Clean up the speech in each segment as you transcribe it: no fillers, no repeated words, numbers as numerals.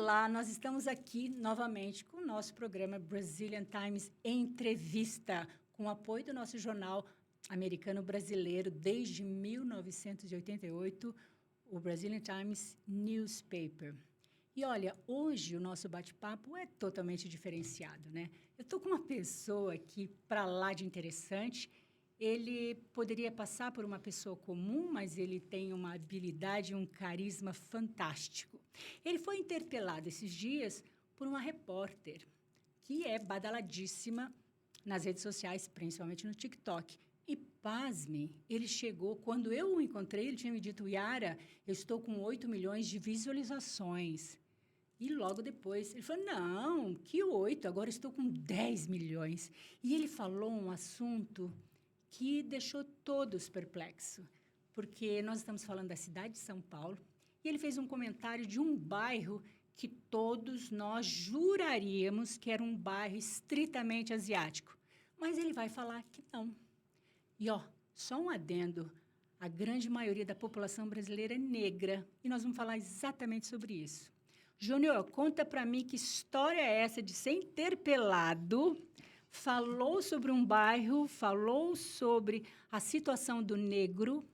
Olá, nós estamos aqui novamente com o nosso programa Brazilian Times Entrevista, com o apoio do nosso jornal americano brasileiro desde 1988, o Brazilian Times Newspaper. E olha, hoje o nosso bate-papo é totalmente diferenciado, né? Eu estou com uma pessoa aqui para lá de interessante. Ele poderia passar por uma pessoa comum, mas ele tem uma habilidade e um carisma fantástico. Ele foi interpelado esses dias por uma repórter que é badaladíssima nas redes sociais, principalmente no TikTok. E, pasme, ele chegou, quando eu o encontrei, ele tinha me dito, Yara, eu estou com 8 milhões de visualizações. E logo depois, ele falou, não, que 8, agora estou com 10 milhões. E ele falou um assunto que deixou todos perplexos, porque nós estamos falando da cidade de São Paulo, e ele fez um comentário de um bairro que todos nós juraríamos que era um bairro estritamente asiático. Mas ele vai falar que não. E, só um adendo, a grande maioria da população brasileira é negra, e nós vamos falar exatamente sobre isso. Júnior, conta para mim que história é essa de ser interpelado, falou sobre um bairro, falou sobre a situação do negro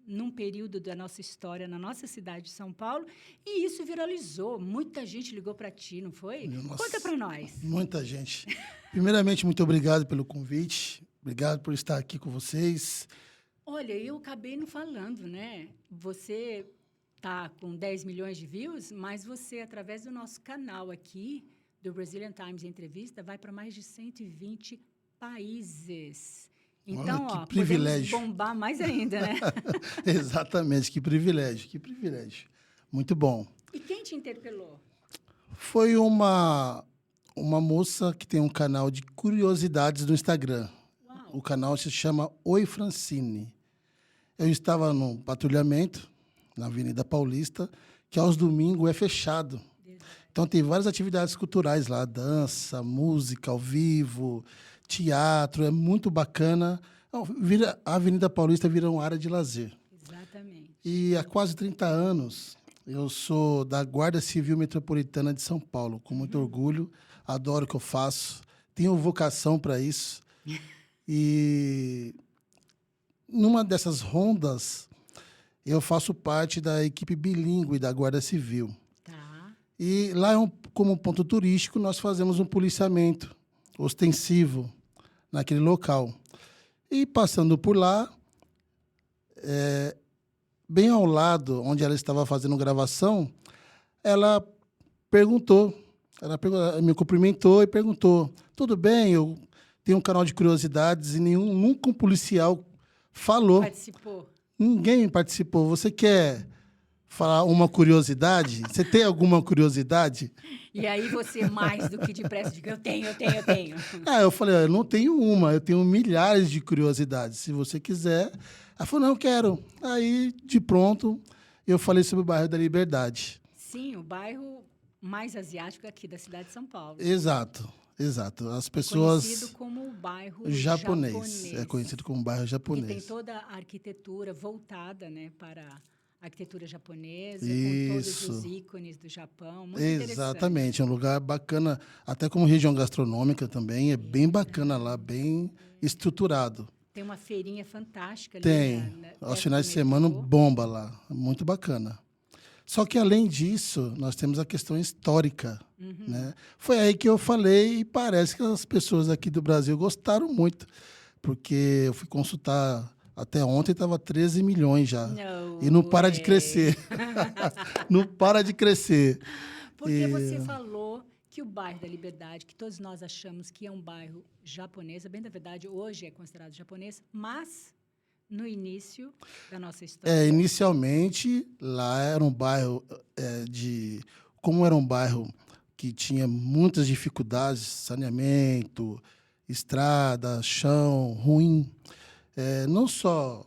num período da nossa história, na nossa cidade de São Paulo, e isso viralizou. Muita gente ligou para ti, não foi? Nossa, conta para nós. Muita gente. Primeiramente, muito obrigado pelo convite. Obrigado por estar aqui com vocês. Olha, eu acabei não falando, né? Você está com 10 milhões de views, mas você, através do nosso canal aqui, do Brazilian Times Entrevista, vai para mais de 120 países. Então, olha, que privilégio. Podemos bombar mais ainda, né? Exatamente, que privilégio, que privilégio. Muito bom. E quem te interpelou? Foi uma moça que tem um canal de curiosidades no Instagram. Uau. O canal se chama Oi Francine. Eu estava no patrulhamento, na Avenida Paulista, que aos domingos é fechado. Então, tem várias atividades culturais lá, dança, música ao vivo, teatro, é muito bacana. A Avenida Paulista vira uma área de lazer. Exatamente. E há quase 30 anos, eu sou da Guarda Civil Metropolitana de São Paulo, com muito orgulho, adoro o que eu faço, tenho vocação para isso. E numa dessas rondas, eu faço parte da equipe bilíngue da Guarda Civil. E lá, como ponto turístico, nós fazemos um policiamento ostensivo naquele local. E passando por lá, bem ao lado, onde ela estava fazendo gravação, ela me cumprimentou e perguntou, tudo bem, eu tenho um canal de curiosidades e nunca um policial falou. Participou. Ninguém participou. Você quer falar uma curiosidade? Você tem alguma curiosidade? E aí você, mais do que depressa, diga, eu tenho. Eu falei, eu não tenho uma, eu tenho milhares de curiosidades. Se você quiser. Ela falou, não, eu quero. Aí, de pronto, eu falei sobre o bairro da Liberdade. Sim, o bairro mais asiático aqui da cidade de São Paulo. Exato. As pessoas... Conhecido como o bairro japonês. É conhecido como bairro japonês. Que tem toda a arquitetura voltada, né, para a arquitetura japonesa, Isso. com todos os ícones do Japão. Muito exatamente, é um lugar bacana, até como região gastronômica também, é bem bacana lá, bem estruturado. Tem uma feirinha fantástica ali. Tem, aos finais de semana bomba lá, muito bacana. Só que, além disso, nós temos a questão histórica. Né? Foi aí que eu falei e parece que as pessoas aqui do Brasil gostaram muito, porque eu fui consultar, até ontem estava 13 milhões já. E não para de crescer. Não para de crescer. Porque você falou que o bairro da Liberdade, que todos nós achamos que é um bairro japonês, bem da verdade, hoje é considerado japonês, mas no início da nossa história... Inicialmente, lá era um bairro como era um bairro que tinha muitas dificuldades, saneamento, estrada, chão ruim, não só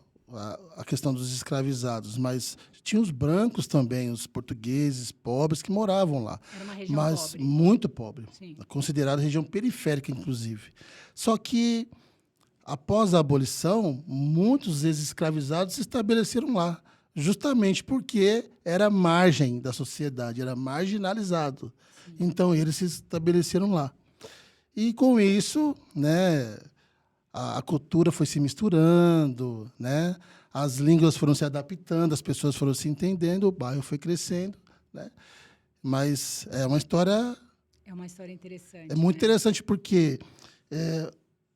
a questão dos escravizados, mas tinha os brancos também, os portugueses pobres que moravam lá. Era uma região mas pobre. Muito pobre, Sim. Considerada região periférica, inclusive. Só que, após a abolição, muitos ex-escravizados se estabeleceram lá, justamente porque era margem da sociedade, era marginalizado. Então, eles se estabeleceram lá. E, com isso, né, a cultura foi se misturando, né, as línguas foram se adaptando, as pessoas foram se entendendo, o bairro foi crescendo, né? Mas é uma história... É uma história interessante, É muito né? interessante porque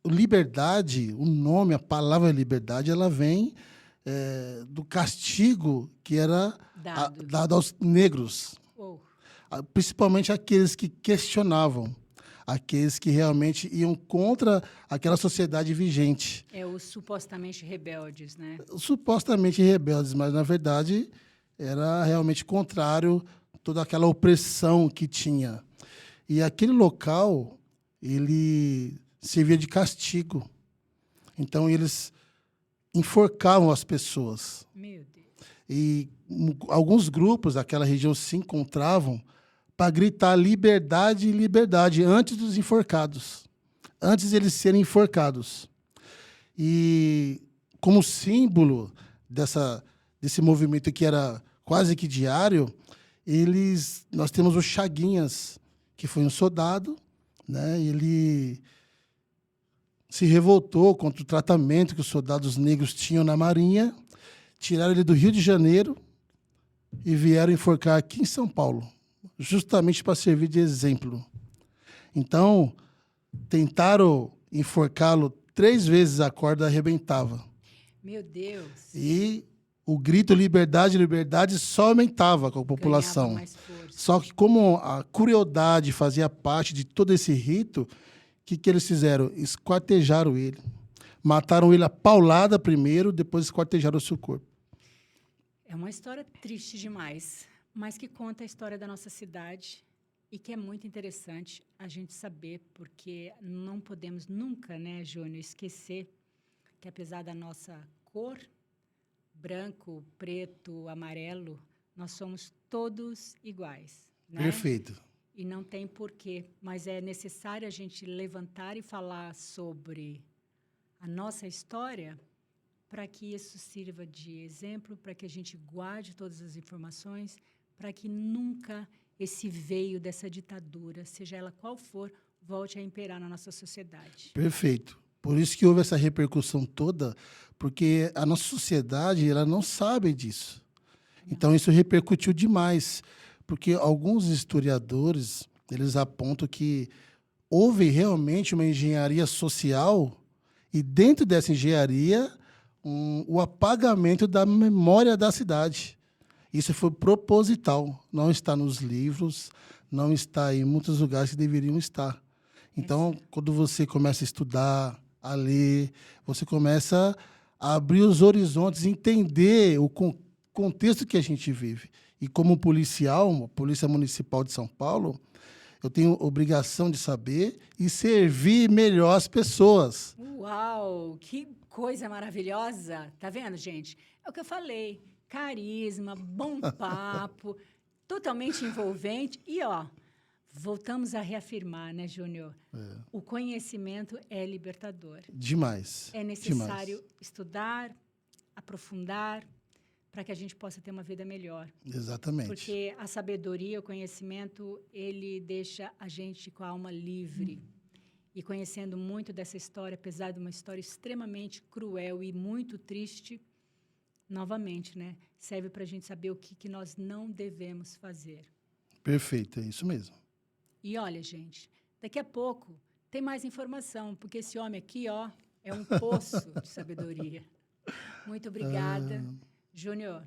liberdade, o nome, a palavra liberdade, ela vem do castigo que era Dado. dado aos negros, Oh, principalmente aqueles que questionavam, aqueles que realmente iam contra aquela sociedade vigente. é os supostamente rebeldes, né? Supostamente rebeldes, mas, na verdade, era realmente contrário a toda aquela opressão que tinha. E aquele local, ele servia de castigo. Então, eles enforcavam as pessoas. Meu Deus. E alguns grupos daquela região se encontravam para gritar liberdade, liberdade, antes dos enforcados. Antes de eles serem enforcados. E, como símbolo desse movimento que era quase que diário, nós temos o Chaguinhas, que foi um soldado, né? Ele se revoltou contra o tratamento que os soldados negros tinham na Marinha, tiraram ele do Rio de Janeiro e vieram enforcar aqui em São Paulo, justamente para servir de exemplo. Então, tentaram enforcá-lo 3 vezes, a corda arrebentava. Meu Deus. E o grito liberdade, liberdade só aumentava com a população. Ganhava mais força. Só que, como a crueldade fazia parte de todo esse rito, o que eles fizeram? Esquartejaram ele. Mataram ele a paulada primeiro, depois esquartejaram o seu corpo. É uma história triste demais, mas que conta a história da nossa cidade e que é muito interessante a gente saber, porque não podemos nunca, né, Júnior, esquecer que, apesar da nossa cor, branco, preto, amarelo, nós somos todos iguais, né? Perfeito. E não tem porquê, mas é necessário a gente levantar e falar sobre a nossa história para que isso sirva de exemplo, para que a gente guarde todas as informações, para que nunca esse veio dessa ditadura, seja ela qual for, volte a imperar na nossa sociedade. Perfeito. Por isso que houve essa repercussão toda, porque a nossa sociedade ela não sabe disso. Então, isso repercutiu demais, porque alguns historiadores eles apontam que houve realmente uma engenharia social e, dentro dessa engenharia, o apagamento da memória da cidade. Isso foi proposital, não está nos livros, não está em muitos lugares que deveriam estar. Então, quando você começa a estudar, a ler, você começa a abrir os horizontes, entender o contexto que a gente vive. E, como policial, Polícia Municipal de São Paulo, eu tenho obrigação de saber e servir melhor as pessoas. Uau, que coisa maravilhosa! Tá vendo, gente? É o que eu falei. Carisma, bom papo, totalmente envolvente. E, ó, voltamos a reafirmar, né, Júnior? O conhecimento é libertador. Demais. É necessário Demais. estudar, aprofundar, para que a gente possa ter uma vida melhor. Exatamente. Porque a sabedoria, o conhecimento, ele deixa a gente com a alma livre. E conhecendo muito dessa história, apesar de uma história extremamente cruel e muito triste, novamente, né, serve para a gente saber o que nós não devemos fazer. Perfeito, é isso mesmo. E olha, gente, daqui a pouco tem mais informação, porque esse homem aqui, ó, é um poço de sabedoria. Muito obrigada, Júnior.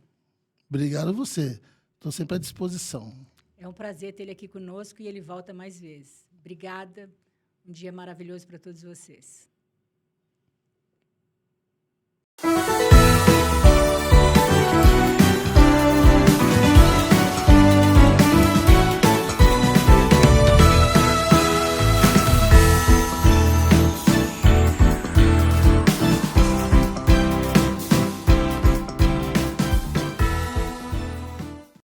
Obrigado a você. Estou sempre à disposição. É um prazer ter ele aqui conosco e ele volta mais vezes. Obrigada. Um dia maravilhoso para todos vocês.